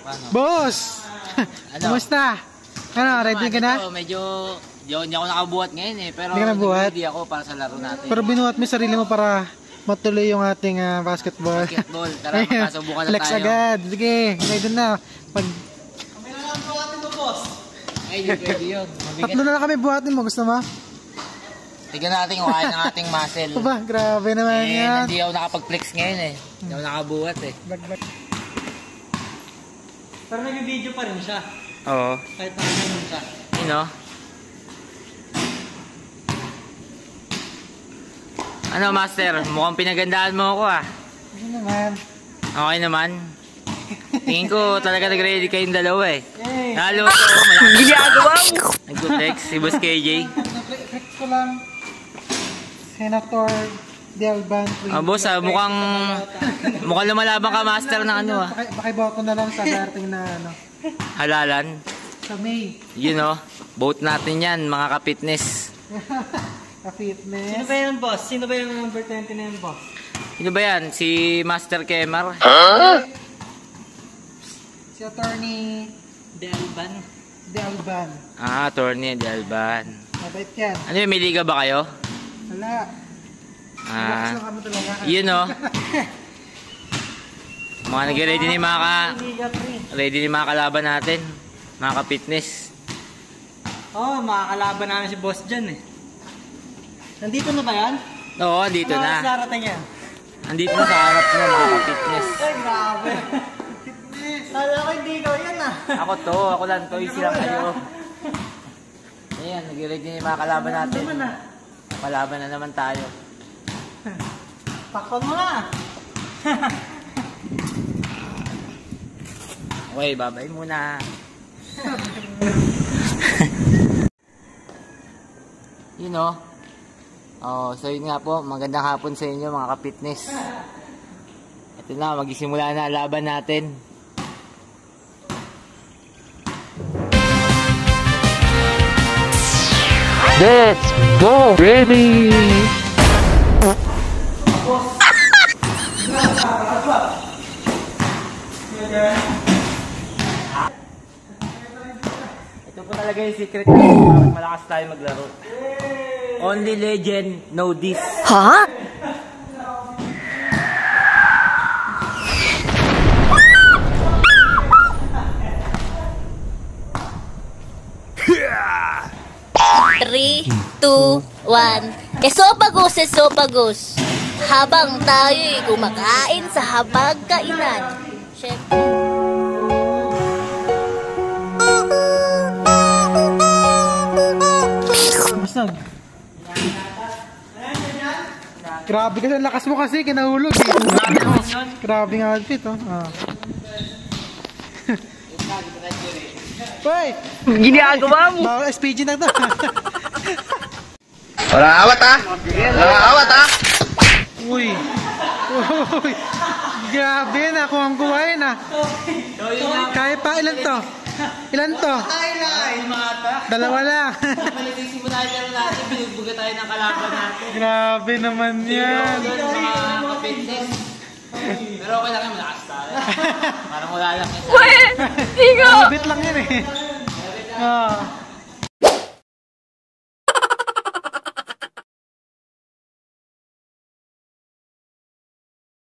Paano? Boss! Ano? Kumusta? Ano, ready ka na? Medyo, hindi ako nakabuhat ngayon eh. Pero hindi ka nabuhat? ready ako para sa laro natin. Pero binuhat mo yung sarili mo para matuloy yung ating basketball. Basketball, tara magkasubukan na flex tayo. agad. Sige, ready na. Kami na lang buhatin mo, boss. Ay, di pwede yun. Tatlo na lang kami buhatin mo. Gusto mo? Tignan natin kung kaya ng ating muscle. Aba, grabe naman yan. Hindi ako nakapag-flex ngayon eh. Hindi ako nakabuhat eh. Pero nag-video pa rin siya. Oo. Kahit nakaganon siya. You know? Ano, master? Mukhang pinagandaan mo ako ah. Ano naman? Okay naman. Tingin ko talaga nag-ready kayong dalawa eh. Nalo ko, malaki. Ginagawa mo! Nag-flex si Boss KJ. Flex ko lang. Senator Delban. Boss mukhang lumalaban ka master ng ano ah. Pakiboto na lang sa darating na ano. Halalan. Sa May. You know, vote natin yan mga ka-fitness. Ka-fitness. Sino ba yan, boss? Sino ba yung number 20 na yan, boss? Sino ba yan? Si Master Kemar? Si Attorney Delban. Delban. Attorney Delban. Mabait yan. Ano yun, may liga ba kayo? Wala. Relax lang kami talaga. You know. Mga nag-ready ni ready ni mga kalaban natin. Mga ka-fitness. Oo, makakalaban namin si boss dyan eh. Nandito na ba yan? Oo, andito Ano na. oras darating yan? Andito na sa harap na mga ka-fitness. Ay, grabe. Kala ko hindi ikaw yan ah. Ako lang to. Easy lang kayo. Ayan, nag-ready ni mga kalaban natin. Kalaban na naman tayo. Pakon mo na. Okay, babay muna. You know. So yun nga po, magandang hapon sa inyo mga ka-fitness. Ito na, magsisimula na laban natin. Let's go! Ready! Ito po talaga yung secret ko. Bakit malakas tayo maglaro. Only legend know this. Huh? Three, two, one. Esophagus. Habang tayo'y kumakain sa habag-kainan. Siyempre. Masag. Grabe kasi, lakas mo kasi, kinahulog eh. Grabe ng outfit oh. Hoy! Ginagawa mo! Bawal SPG na to. Wala awat ah! Wala awat ah! Uy! Uy! Grabe na, kuwang-kuwain ah. Kaya pa, ilan to? Ilan to? Dalawa lang. Malisisimula tayo natin, binugbuga tayo ng kalaban natin. Grabe naman yan. Mga ka-fitness. Pero okay lang yung malakas tayo. Parang wala lang. Bit lang yan eh.